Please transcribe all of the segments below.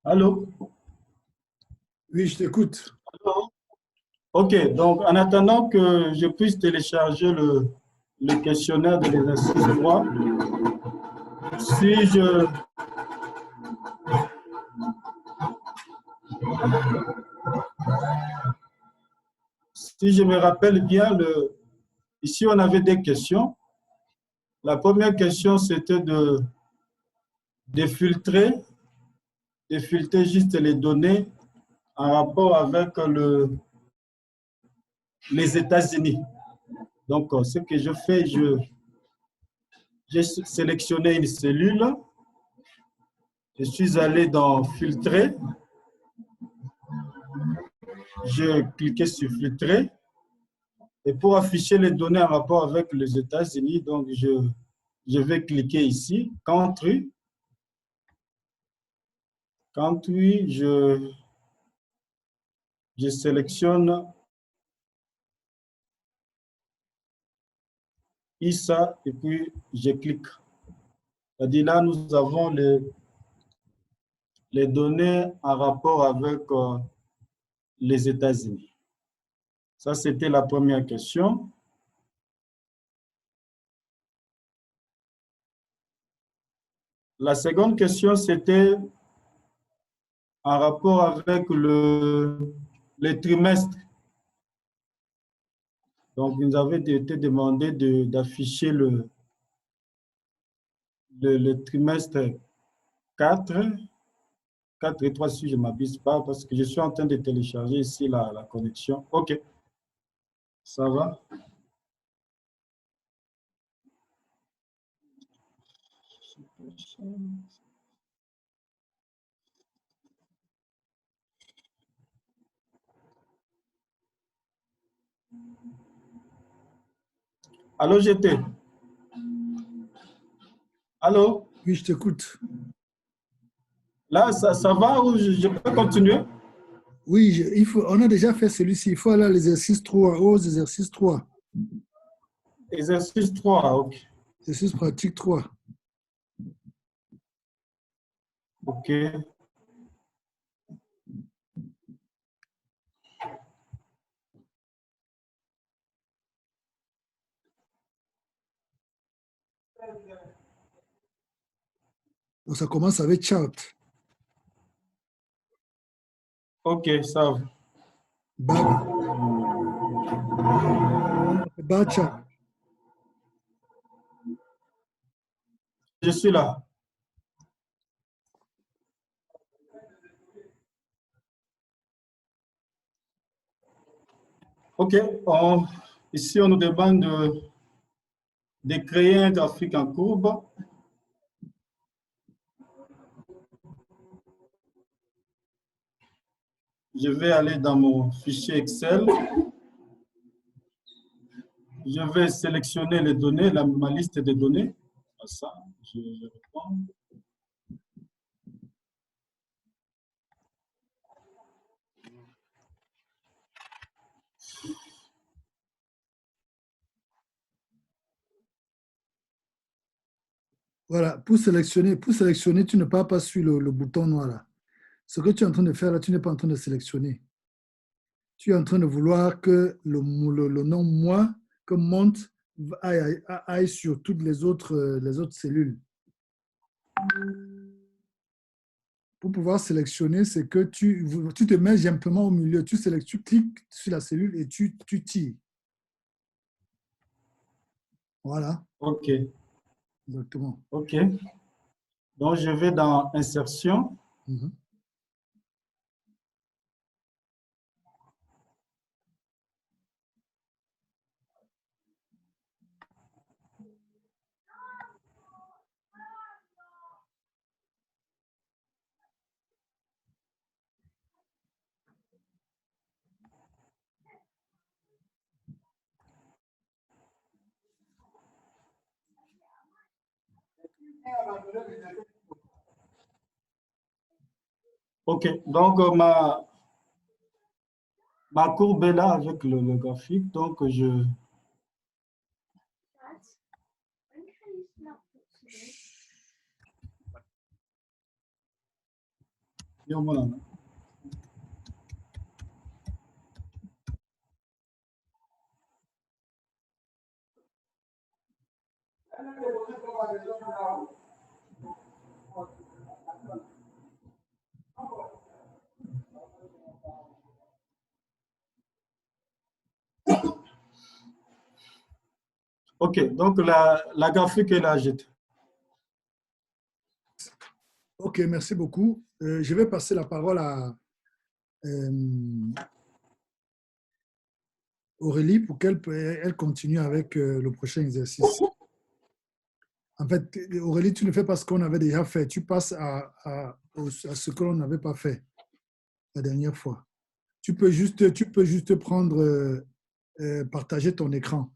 Allô? Oui, je t'écoute. Ok, donc en attendant que je puisse télécharger le questionnaire de l'exercice 3, si je, si je me rappelle bien, ici on avait des questions. La première question, c'était de filtrer, de filtrer juste les données en rapport avec les États-Unis. Donc, ce que je fais, j'ai sélectionné une cellule, je suis allé dans Filtrer, j'ai cliqué sur Filtrer, et pour afficher les données en rapport avec les États-Unis, donc je vais cliquer ici, Country. Country, je sélectionne ISA et puis je clique. C'est-à-dire là, nous avons les données en rapport avec les États-Unis. Ça, c'était la première question. La seconde question, c'était en rapport avec les trimestres. Donc, il nous avait été demandé d'afficher le trimestre 4, 4 et 3 si je ne m'abuse pas, parce que je suis en train de télécharger ici la connexion. OK, ça va. Allô, GT? Allô? Oui, je t'écoute. Là, ça va ou je peux continuer? Oui, on a déjà fait celui-ci. Il faut aller à l'exercice 3, aux exercices 3. Exercice 3, OK. Exercice pratique 3. OK. Donc, ça commence avec chart. OK, ça va. Bar chart. Je suis là. OK. Ici, on nous demande de créer un graphique en courbe. Je vais aller dans mon fichier Excel. Je vais sélectionner les données, ma liste de données. Ça, je reprends. Voilà, pour sélectionner, tu ne pars pas sur le bouton noir là. Ce que tu es en train de faire là, tu n'es pas en train de sélectionner. Tu es en train de vouloir que le nom moi que monte aille sur toutes les autres cellules. Pour pouvoir sélectionner, c'est que tu te mets simplement au milieu, tu cliques sur la cellule et tu tires. Voilà. OK. Exactement. OK. Donc, je vais dans Insertion. Mm-hmm. OK. Donc, ma courbe est là avec le graphique. Donc, Yo, mon ami. OK, donc la graphique est là, jetée. Ok, merci beaucoup. Je vais passer la parole à Aurélie pour qu'elle continue avec le prochain exercice. En fait, Aurélie, tu ne fais pas ce qu'on avait déjà fait. Tu passes à ce que l'on n'avait pas fait la dernière fois. Tu peux juste prendre, partager ton écran.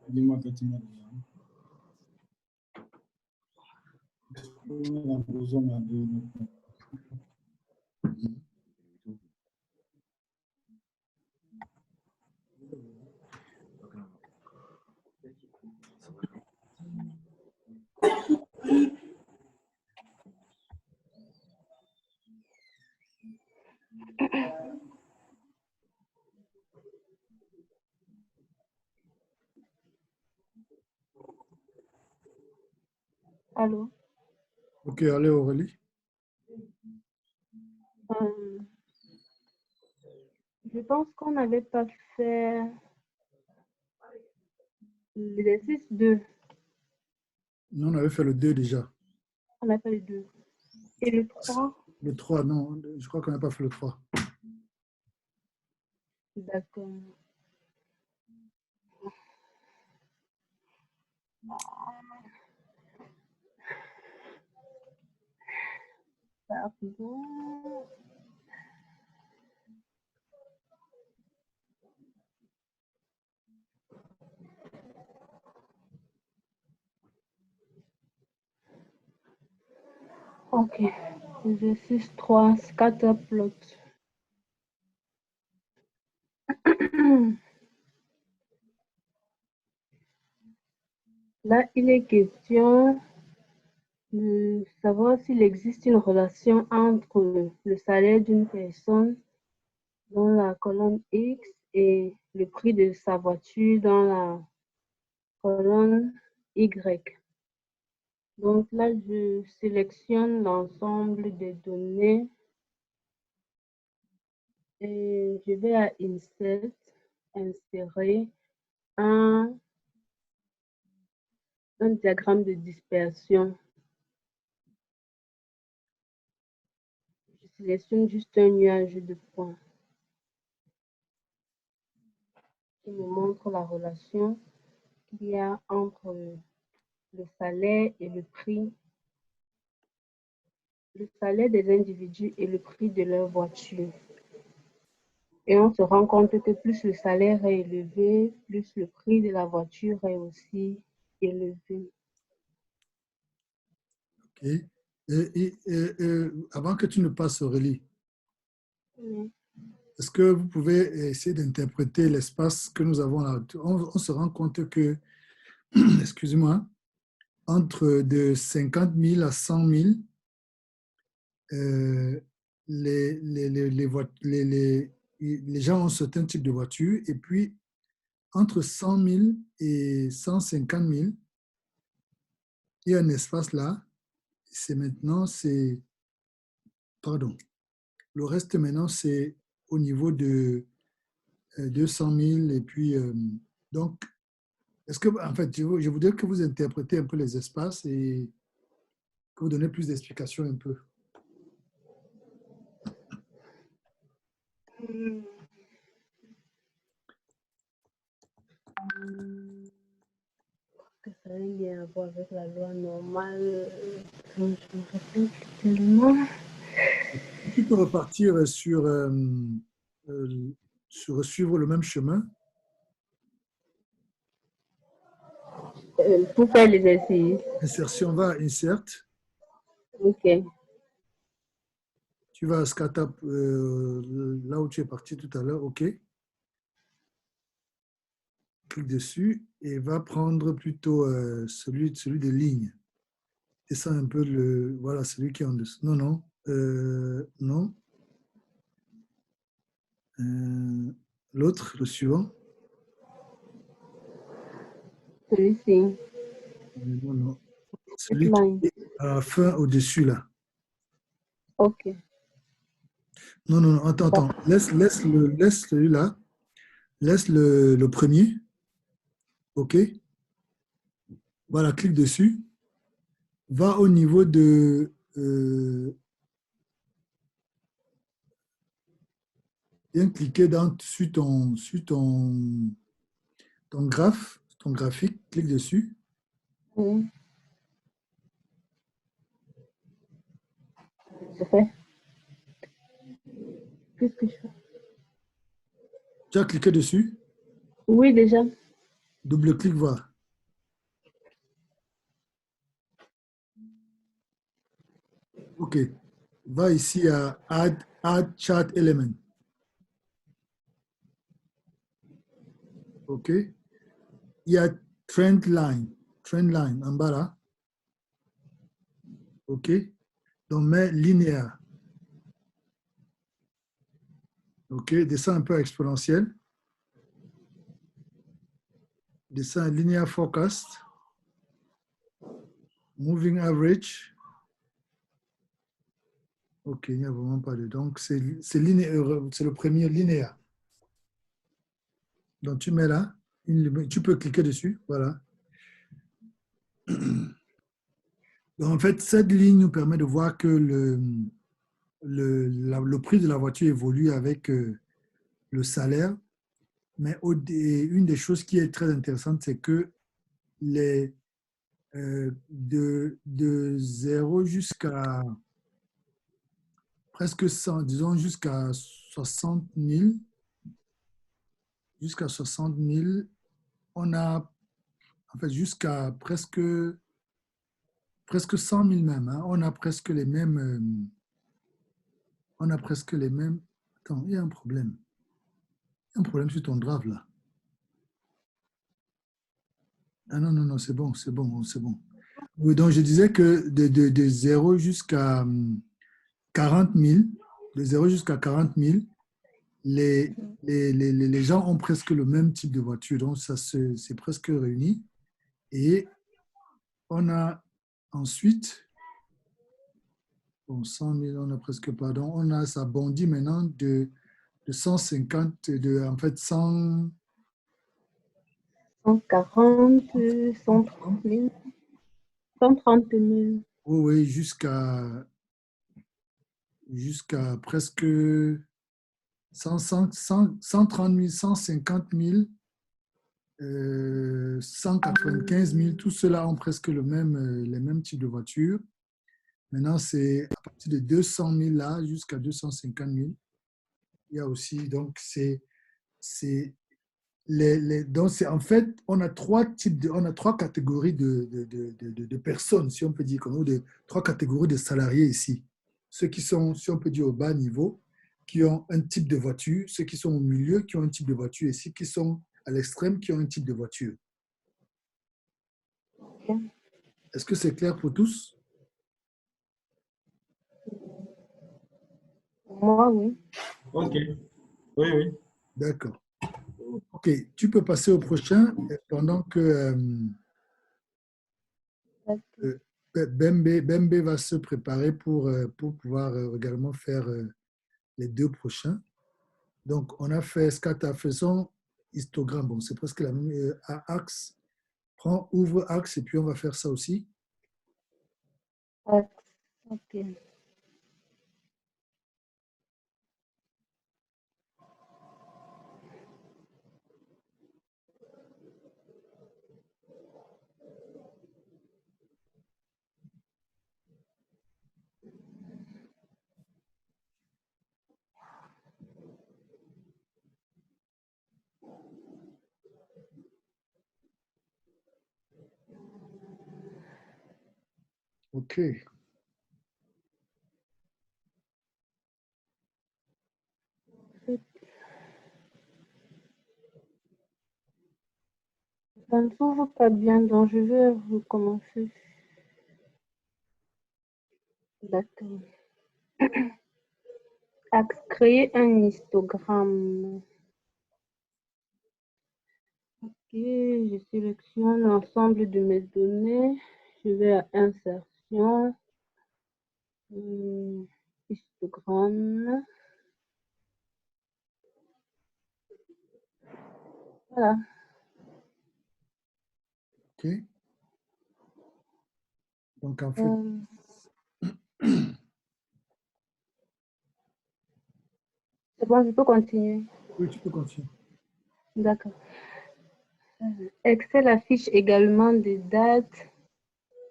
Dis-moi que tu m'as dit. On a besoin de... Allô? Ok, allez Aurélie. Euh, je pense qu'on n'avait pas fait l'exercice 2. Nous, on avait fait le 2 déjà. On a fait le 2. Et le 3? Le 3, non, je crois qu'on n'a pas fait le 3. D'accord. Pardon. Ok. Exercice 3, scatter plot. Là, il est question de savoir s'il existe une relation entre le salaire d'une personne dans la colonne X et le prix de sa voiture dans la colonne Y. Donc là, je sélectionne l'ensemble des données et je vais à Insert, insérer un diagramme de dispersion. Je sélectionne juste un nuage de points qui me montre la relation qu'il y a entre le salaire et le prix, le salaire des individus et le prix de leur voiture. Et on se rend compte que plus le salaire est élevé, plus le prix de la voiture est aussi élevé. Ok. Avant que tu ne passes, Aurélie, Oui. est-ce que vous pouvez essayer d'interpréter l'espace que nous avons là? On se rend compte que, excusez-moi, entre de 50 000 à 100 000, les gens ont un certain type de voiture. Et puis, entre 100 000 et 150 000, il y a un espace là. Pardon. Le reste maintenant, c'est au niveau de 200 000. Et puis, donc, est-ce que, en fait, je voudrais que vous interprétez un peu les espaces et que vous donnez plus d'explications un peu. rapport avec la loi normale. Je me rappelle tellement. Tu peux repartir sur suivre le même chemin. Pour faire l'exercice. Insertion, va à insert. Ok. Tu vas à SCATA, là où tu es parti tout à l'heure, OK. Clique dessus et va prendre plutôt celui de ligne. Descends un peu voilà, celui qui est en dessous. Non, non, non. L'autre, le suivant. Celui-ci. Non, non. Cette Celui ligne. qui est à la fin au-dessus, là. Ok. Non, non, non, attends. Laisse celui-là. Laisse le premier. OK. Voilà, clique dessus. Va au niveau de... viens cliquer sur ton graphe, ton graphique. Clique dessus. Oui. C'est fait. Qu'est-ce que je fais? Tu as cliqué dessus. Oui, déjà. Double-clique, voir. OK. Va ici à Add Chart Element. OK. Il y a Trend Line. Trend Line en bas là. OK. Donc, mets linéaire. OK. Descends un peu exponentiel. Descends à linéaire forecast. Moving average. OK, il n'y a vraiment pas de. Donc, c'est le premier linéaire. Donc, tu mets là. Tu peux cliquer dessus. Voilà. Donc, en fait, cette ligne nous permet de voir que le prix de la voiture évolue avec le salaire. Mais une des choses qui est très intéressante, c'est que de 0 jusqu'à presque 100, disons jusqu'à 60 000, on a, en fait, jusqu'à presque 100 000 même, hein, on a presque les mêmes, attends, il y a un problème. Il y a un problème sur ton drive là. Ah non, non, non, c'est bon, c'est bon, c'est bon. Oui, donc je disais que de 0 jusqu'à 40 000, de 0 jusqu'à 40 000, les gens ont presque le même type de voiture, donc ça c'est presque réuni. Et on a ensuite, bon, 100 000, on a presque pas, donc ça bondit maintenant de 150, en fait 100, 140, 130 000. 130 000. oui, oui, jusqu'à presque 130 000, 150 000, 195 000, tout cela ont presque les mêmes types de voitures. Maintenant, c'est à partir de 200 000 là jusqu'à 250 000. Il y a aussi, donc, donc en fait, on a trois catégories de personnes, si on peut dire, trois catégories de salariés ici. Ceux qui sont, si on peut dire, au bas niveau, qui ont un type de voiture, ceux qui sont au milieu, qui ont un type de voiture, et ceux qui sont à l'extrême, qui ont un type de voiture. Okay. Est-ce que c'est clair pour tous? Moi, oui. Ok. Oui, oui. D'accord. OK, tu peux passer au prochain pendant que Bembe va se préparer pour pouvoir également faire les deux prochains. Donc, on a fait Scata, faisons histogramme. Bon, c'est presque la même. À axe, ouvre axe et puis on va faire ça aussi. Ok. OK. Ça ne s'ouvre pas bien, donc je vais recommencer. D'accord. Créer un histogramme. Ok, je sélectionne l'ensemble de mes données. Je vais à insertion, histogramme. Voilà. OK. Donc, en fait, C'est bon, je peux continuer. oui, tu peux continuer. D'accord. Excel affiche également des dates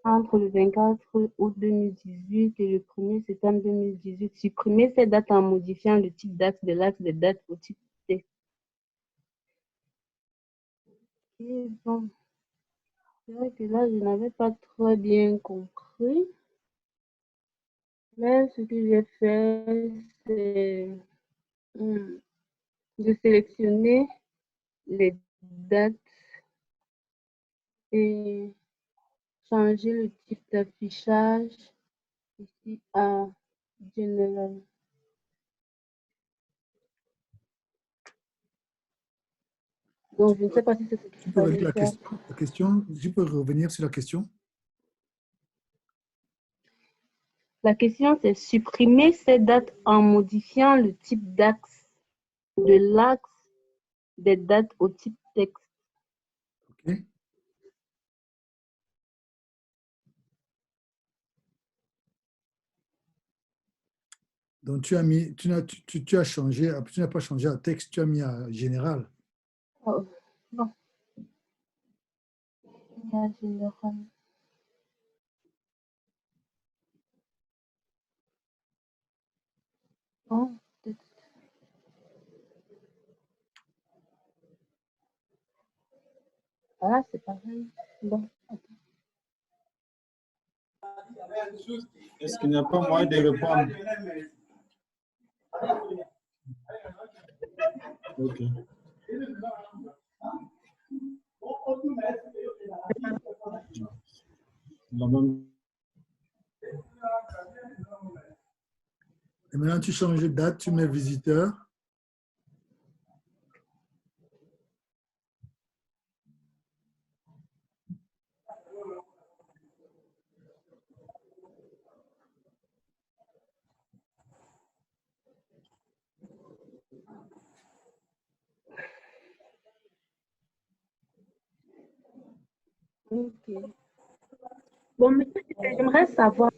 entre le 24 août 2018 et le 1er septembre 2018. Supprimer ces dates en modifiant le type d'axe de l'axe des dates au type texte. Et bon, c'est vrai que là, je n'avais pas très bien compris. Mais ce que j'ai fait, c'est de sélectionner les dates et changer le type d'affichage ici à General. Donc, je ne sais pas si c'est ce Tu qu'il peux fallait relire faire. la question, tu peux revenir sur la question. La question, c'est supprimer ces dates en modifiant le type d'axe de l'axe des dates au type texte. OK. Donc, tu as mis, tu as changé, tu n'as pas changé à texte, tu as mis à général. Oh, bon. Il y a General. Oh, texte. Voilà, c'est pareil. Bon. Est-ce qu'il n'y a pas moyen de répondre? Ok. La même. Et maintenant, tu changes de date, tu mets visiteur. Ok. Bon, mais j'aimerais savoir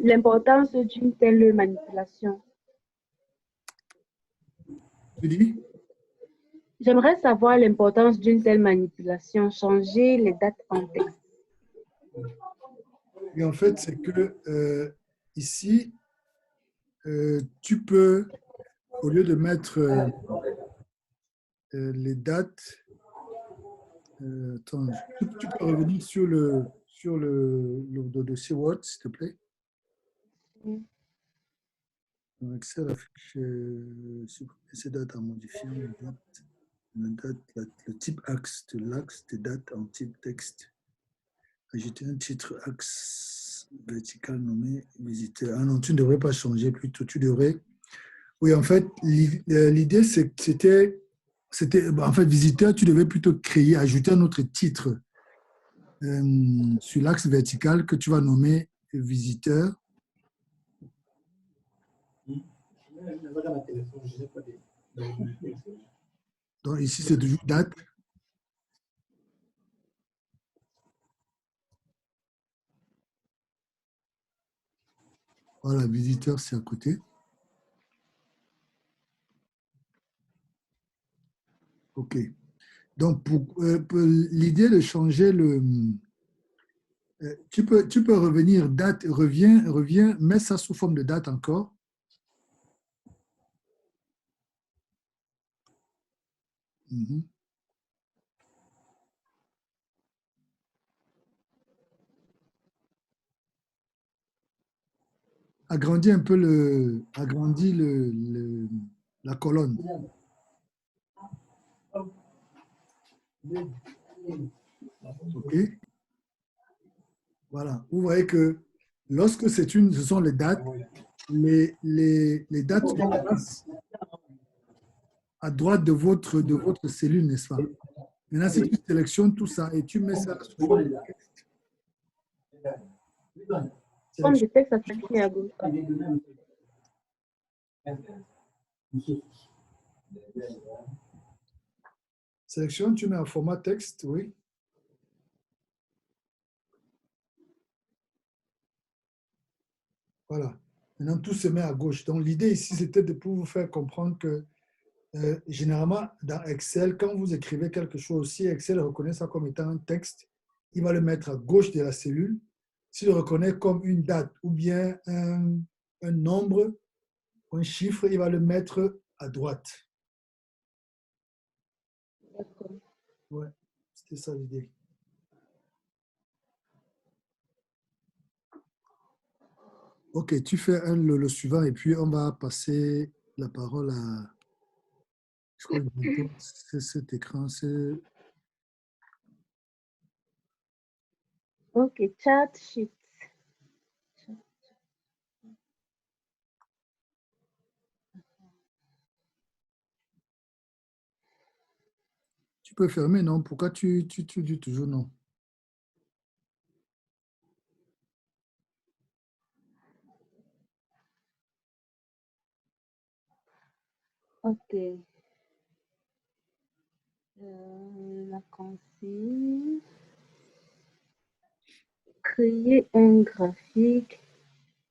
l'importance d'une telle manipulation. Tu dis? J'aimerais savoir l'importance d'une telle manipulation, changer les dates en texte. Et en fait, c'est que ici, tu peux, au lieu de mettre les dates, attends, tu peux revenir sur le dossier Word, s'il te plaît. Dans Excel affiche supprimer ces dates en modifiant le type axe de l'axe des dates en type texte. Ajouter un titre axe vertical nommé visiteur. Ah non, tu ne devrais pas changer plutôt. Tu devrais. Oui, en fait, l'idée, en fait, visiteur, tu devais plutôt créer, ajouter un autre titre sur l'axe vertical que tu vas nommer visiteur. Donc ici, c'est toujours date. Voilà, visiteur, c'est à côté. OK. Donc, pour l'idée de changer tu peux revenir, date, reviens, mets ça sous forme de date encore. Mhm. agrandis un peu la colonne. OK? Voilà. Vous voyez que lorsque ce sont les dates, les dates se placent à droite de votre cellule, n'est-ce pas? Maintenant, si tu sélectionnes tout ça et tu mets ça sous forme de texte, Forme de texte affiché à gauche. sélectionne, tu mets un format texte, oui. Voilà. Maintenant, tout se met à gauche. Donc, l'idée ici, c'était de pour vous faire comprendre que généralement, dans Excel, quand vous écrivez quelque chose, si Excel reconnaît ça comme étant un texte, il va le mettre à gauche de la cellule. S'il le reconnaît comme une date ou bien un nombre, un chiffre, il va le mettre à droite. D'accord. Ouais, c'était ça l'idée. Ok, tu fais le suivant et puis on va passer la parole à... Je crois que bientôt, c'est cet écran, c'est... Ok, chat sheet. Tu peux fermer, non? Pourquoi tu dis toujours non? Ok. La consigne. Créer un graphique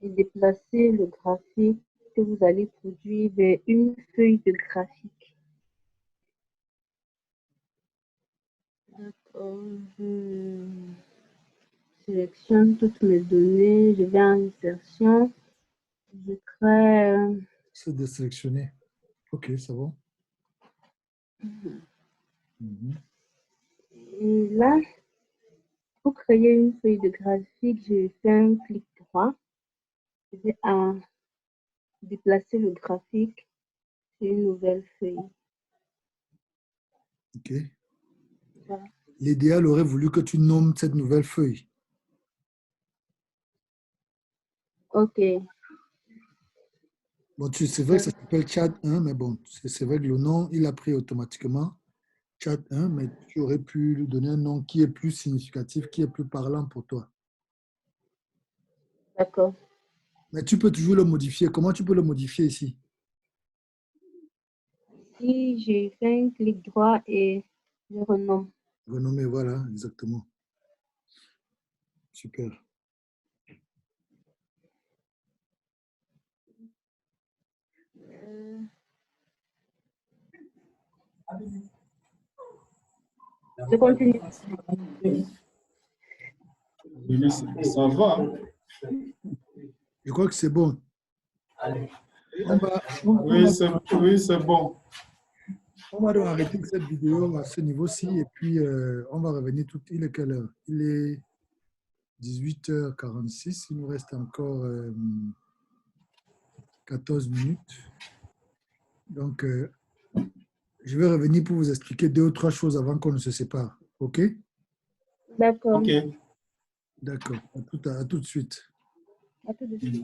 et déplacer le graphique que vous allez produire vers une feuille de graphique. D'accord. Je sélectionne toutes mes données. Je vais en insertion. Je crée. C'est de sélectionner. Ok, c'est bon. Et là, pour créer une feuille de graphique, je fais un clic droit. Je vais déplacer le graphique sur une nouvelle feuille. Ok. Voilà. L'idéal aurait voulu que tu nommes cette nouvelle feuille. Ok. Bon, c'est vrai que ça s'appelle chat 1, mais bon, c'est vrai que le nom, il a pris automatiquement chat 1, mais tu aurais pu lui donner un nom qui est plus significatif, qui est plus parlant pour toi. D'accord. Mais tu peux toujours le modifier. Comment tu peux le modifier ici? Si je fais un clic droit et je renomme. Renommer, voilà, exactement. Super. Je continue. Ça va. Je crois que c'est bon. Oui, c'est bon. On va donc arrêter cette vidéo à ce niveau-ci et puis on va revenir tout. Il est quelle heure? Il est 18h46. Il nous reste encore 14 minutes. Donc, je vais revenir pour vous expliquer 2 ou 3 choses avant qu'on ne se sépare. OK? D'accord. OK. D'accord. À tout de suite. À tout de suite.